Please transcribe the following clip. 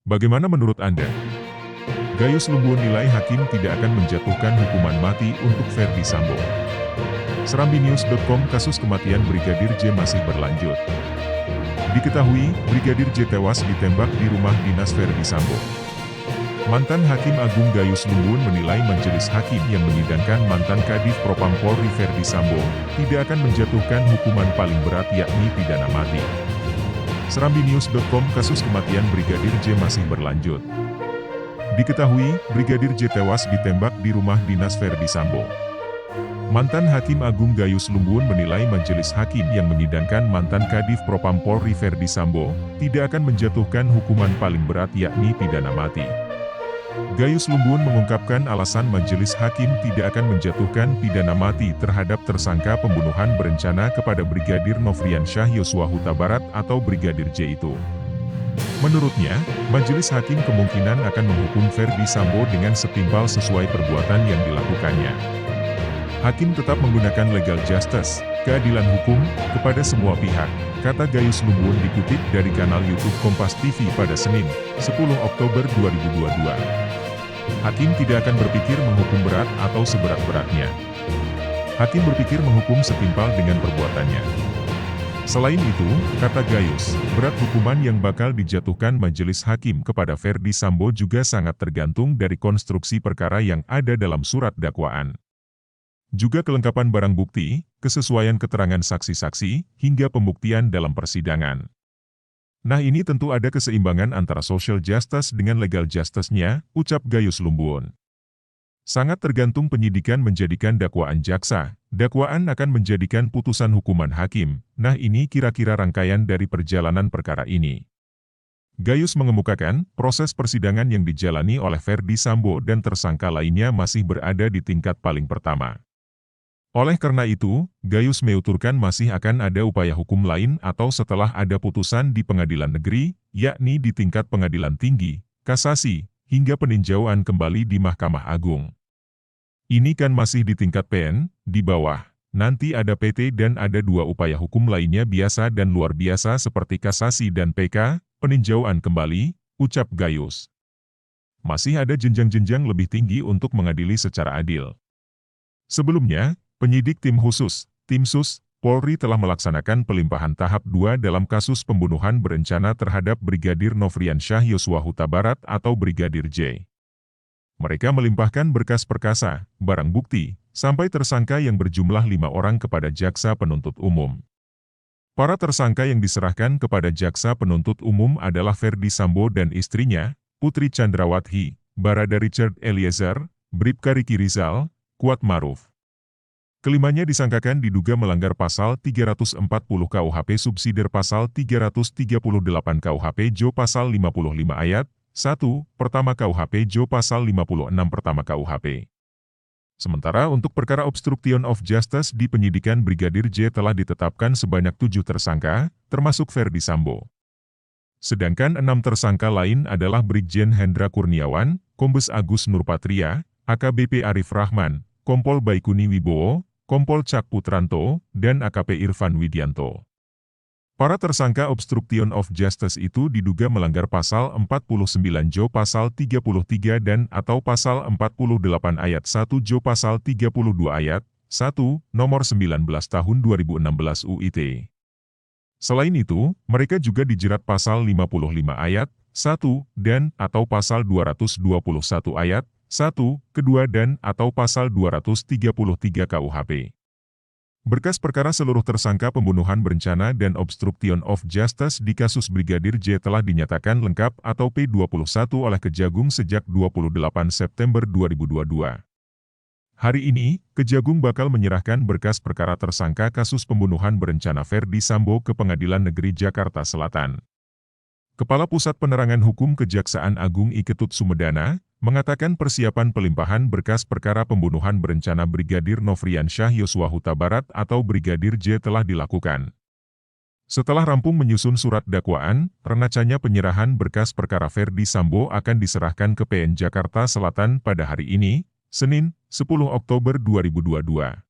Bagaimana menurut Anda? Gayus Lumbun nilai hakim tidak akan menjatuhkan hukuman mati untuk Ferdy Sambo. Serambinews.com. Kasus kematian Brigadir J masih berlanjut. Diketahui, Brigadir J tewas ditembak di rumah dinas Ferdy Sambo. Mantan Hakim Agung Gayus Lumbun menilai majelis hakim yang menyidangkan mantan Kadif Propam Polri Ferdy Sambo tidak akan menjatuhkan hukuman paling berat yakni pidana mati. Serambinews.com. Kasus kematian Brigadir J masih berlanjut. Diketahui, Brigadir J tewas ditembak di rumah dinas Ferdy Sambo. Mantan Hakim Agung Gayus Lumbun menilai majelis hakim yang menyidangkan mantan Kadif Propam Polri Ferdy Sambo tidak akan menjatuhkan hukuman paling berat yakni pidana mati. Gayus Lumbun mengungkapkan alasan majelis hakim tidak akan menjatuhkan pidana mati terhadap tersangka pembunuhan berencana kepada Brigadir Nofriansyah Yosua Huta Barat atau Brigadir J itu. Menurutnya, majelis hakim kemungkinan akan menghukum Ferdy Sambo dengan setimpal sesuai perbuatan yang dilakukannya. Hakim tetap menggunakan legal justice, keadilan hukum, kepada semua pihak, kata Gayus Lumbun dikutip dari kanal YouTube Kompas TV pada Senin, 10 Oktober 2022. Hakim tidak akan berpikir menghukum berat atau seberat-beratnya. Hakim berpikir menghukum setimpal dengan perbuatannya. Selain itu, kata Gayus, berat hukuman yang bakal dijatuhkan majelis hakim kepada Ferdy Sambo juga sangat tergantung dari konstruksi perkara yang ada dalam surat dakwaan. Juga kelengkapan barang bukti, kesesuaian keterangan saksi-saksi, hingga pembuktian dalam persidangan. Nah, ini tentu ada keseimbangan antara social justice dengan legal justice-nya, ucap Gayus Lumbun. Sangat tergantung penyidikan menjadikan dakwaan jaksa, dakwaan akan menjadikan putusan hukuman hakim. Nah, ini kira-kira rangkaian dari perjalanan perkara ini. Gayus mengemukakan, proses persidangan yang dijalani oleh Ferdy Sambo dan tersangka lainnya masih berada di tingkat paling pertama. Oleh karena itu, Gayus menuturkan masih akan ada upaya hukum lain atau setelah ada putusan di pengadilan negeri, yakni di tingkat pengadilan tinggi, kasasi, hingga peninjauan kembali di Mahkamah Agung. Ini kan masih di tingkat PN, di bawah. Nanti ada PT dan ada dua upaya hukum lainnya biasa dan luar biasa seperti kasasi dan PK, peninjauan kembali, ucap Gayus. Masih ada jenjang-jenjang lebih tinggi untuk mengadili secara adil. Sebelumnya, penyidik tim khusus, Tim Sus, Polri telah melaksanakan pelimpahan tahap 2 dalam kasus pembunuhan berencana terhadap Brigadir Nofriansyah Yosua Huta Barat atau Brigadir J. Mereka melimpahkan berkas perkasa, barang bukti, sampai tersangka yang berjumlah 5 orang kepada jaksa penuntut umum. Para tersangka yang diserahkan kepada jaksa penuntut umum adalah Ferdy Sambo dan istrinya, Putri Chandrawati, Barada Richard Eliezer, Bribka Riki Rizal, Kuat Maruf. Kelimanya disangkakan diduga melanggar pasal 340 KUHP subsidiar pasal 338 KUHP Jo pasal 55 ayat 1, pertama KUHP Jo pasal 56 pertama KUHP. Sementara untuk perkara obstruction of justice di penyidikan Brigadir J telah ditetapkan sebanyak 7 tersangka, termasuk Ferdy Sambo. Sedangkan 6 tersangka lain adalah Brigjen Hendra Kurniawan, Kombes Agus Nurpatria, AKBP Arif Rahman, Kompol Baikuni Wibowo, Kompol Cak Putranto, dan AKP Irfan Widianto. Para tersangka obstruction of justice itu diduga melanggar pasal 49 Jo pasal 33 dan atau pasal 48 ayat 1 Jo pasal 32 ayat 1, nomor 19 tahun 2016 UIT. Selain itu, mereka juga dijerat pasal 55 ayat 1 dan atau pasal 221 ayat 1, kedua dan atau pasal 233 KUHP. Berkas perkara seluruh tersangka pembunuhan berencana dan obstruction of justice di kasus Brigadir J telah dinyatakan lengkap atau P21 oleh Kejagung sejak 28 September 2022. Hari ini, Kejagung bakal menyerahkan berkas perkara tersangka kasus pembunuhan berencana Ferdy Sambo ke Pengadilan Negeri Jakarta Selatan. Kepala Pusat Penerangan Hukum Kejaksaan Agung I Ketut Sumedana, mengatakan persiapan pelimpahan berkas perkara pembunuhan berencana Brigadir Nofriansyah Yosua Huta Barat atau Brigadir J telah dilakukan. Setelah rampung menyusun surat dakwaan, rencananya penyerahan berkas perkara Ferdy Sambo akan diserahkan ke PN Jakarta Selatan pada hari ini, Senin, 10 Oktober 2022.